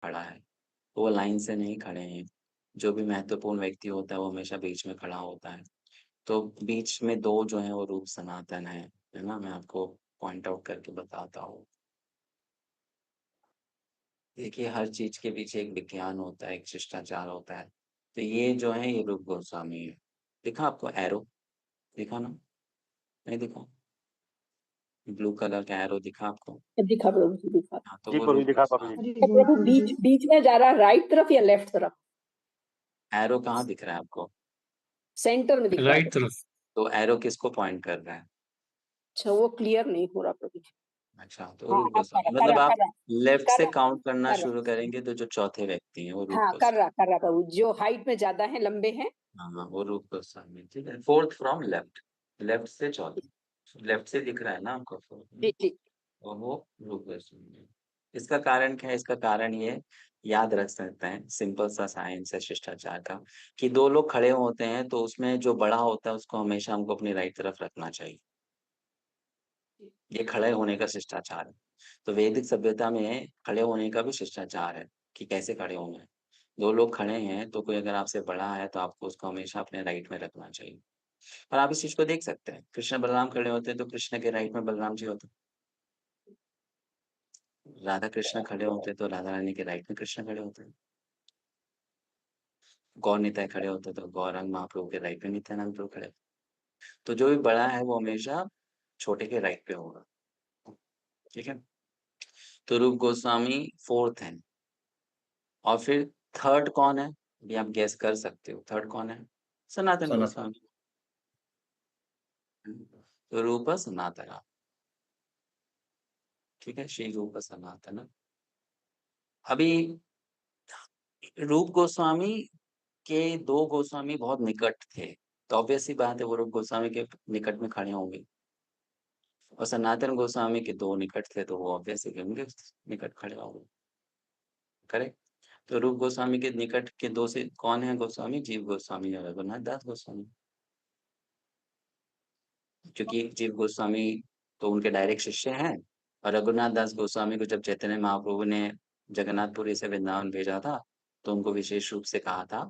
खड़ा है, तो वो लाइन से नहीं खड़े हैं। जो भी महत्वपूर्ण व्यक्ति होता है वो हमेशा बीच में खड़ा होता है। तो बीच में 2 जो हैं वो रूप सनातन है ना? मैं आपको पॉइंट आउट करके बताता हूँ। देखिए, हर चीज़ के पीछे एक विज्ञान होता है, एक शिष्टाचार होता है। तो ये जो है ये रूप गोस्वामी है। दिखा आपको एरो? दिखा ना? नहीं दिखा? ब्लू कलर का एरो दिखा आपको? दिखा प्रभु जी, दिखा। हाँ, तो जी वो प्रभु जी, रूप दिखा प्रभु गोस्वामी। जी। तो प्रभु बीच बीच में जा रहा है, राइट तरफ या लेफ्ट तरफ? एरो कहाँ दिख रहा है आपको? सेंटर में दिख रहा है। राइट तरफ। तो एरो किसको पॉइंट कर रहा है? अच्छा, वो क्लियर नहीं हो रहा प्रभु जी। अच्छा, तो हाँ, रूप अब गोस्वामी मतलब आप कर लेफ्ट से रहा काउंट करना कर शुरू रहा करेंगे तो जो चौथे व्यक्ति हैं वो रूप हाँ, गोस्वामी। कर रहा प्रभु, जो हाइट में ज्यादा है, लंबे हैं। हाँ, वो रूप गोस्वामी, ठीक है। फोर्थ फ्रॉम लेफ्ट, लेफ्ट से चौथे, लेफ्ट से दिख रहा है ना आपको फोर्थ? जी जी। और वो रूप गोस्वामी है। इसका कारण क्या है? इसका कारण ये याद रख सकते हैं, सिंपल सा साइंस है शिष्टाचार का, कि 2 लोग खड़े होते हैं तो उसमें जो बड़ा होता है उसको हमेशा हमको अपनी राइट तरफ रखना चाहिए। ये खड़े होने का शिष्टाचार है। तो वैदिक सभ्यता में खड़े होने का भी शिष्टाचार है कि कैसे खड़े होना है। 2 लोग खड़े हैं तो कोई अगर आपसे बड़ा है तो आपको उसको हमेशा अपने राइट में रखना चाहिए। और आप इस चीज़ को देख सकते हैं, कृष्ण बलराम खड़े होते हैं तो कृष्ण के राइट में बलराम जी होते हैं। राधा कृष्ण खड़े होते हैं तो राधा रानी के राइट में कृष्ण खड़े होते हैं। गौर निताई खड़े होते हैं तो गौरांग महाप्रभु के राइट में नित्यानंद प्रभु खड़े होते हैं। तो जो भी बड़ा है वो हमेशा छोटे के राइट पे होगा। ठीक है? तो रूप गोस्वामी 4th हैं। और फिर थर्ड कौन है? ये आप गेस कर सकते हो, थर्ड कौन है? सनातन गोस्वामी। तो रूप सनातन, ठीक है, श्री रूप सनातन। अभी रूप गोस्वामी के 2 गोस्वामी बहुत निकट थे, तो ऑब्वियस सी बात है वो रूप गोस्वामी के निकट में खड़े होंगे। और सनातन गोस्वामी के 2 निकट थे तो वो ऑब्वियस है कि उनके निकट खड़े होंगे। करेक्ट? तो रूप गोस्वामी के निकट के 2 से कौन है गोस्वामी? जीव गोस्वामी और रघुनाथ दास गोस्वामी। क्योंकि जीव गोस्वामी तो उनके डायरेक्ट शिष्य हैं, और रघुनाथ दास गोस्वामी को जब चैतन्य महाप्रभु ने जगन्नाथपुरी से वृंदावन भेजा था तो उनको विशेष रूप से कहा था,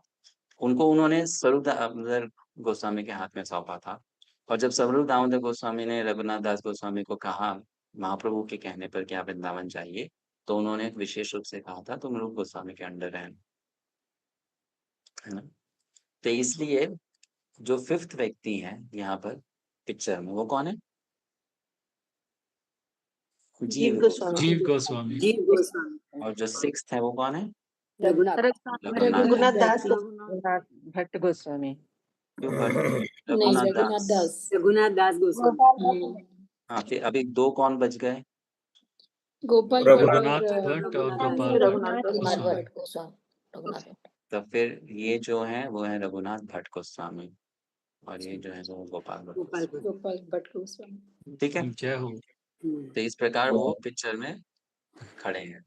उनको उन्होंने स्वरूप दामोदर गोस्वामी के हाथ में सौंपा था। और जब स्वरूप दामोदर गोस्वामी ने रघुनाथ दास गोस्वामी को कहा महाप्रभु के कहने पर कि आप वृंदावन जाइए, तो उन्होंने विशेष रूप से कहा था तुम रूप गोस्वामी के अंडर है ना? तो इसलिए जो 5th व्यक्ति है यहाँ पर पिक्चर में वो कौन है? जीव गोस्वामी। जीव गोस्वामी। जीव गोस्वामी। और जो 6th है वो कौन है? रघुनाथ रघुनाथ दास। रघुनाथ भट्ट गोस्वामी। क्यों भट्ट? नहीं, रघुनाथ दास। रघुनाथ दास गोस्वामी। हाँ, फिर अभी 2 कौन बच गए? गोपाल रघुनाथ भट्ट और गोपाल भट्ट रघुनाथ गोस्वामी। तो फिर ये जो है वो है रघुनाथ भट्ट गोस्वामी, और ये जो है वो गोपाल भट्ट गोस्वामी। गोपाल भट्ट गोस्वामी। ठीक है? जय हो। तो इस प्रकार वो पिक्चर में खड़े हैं।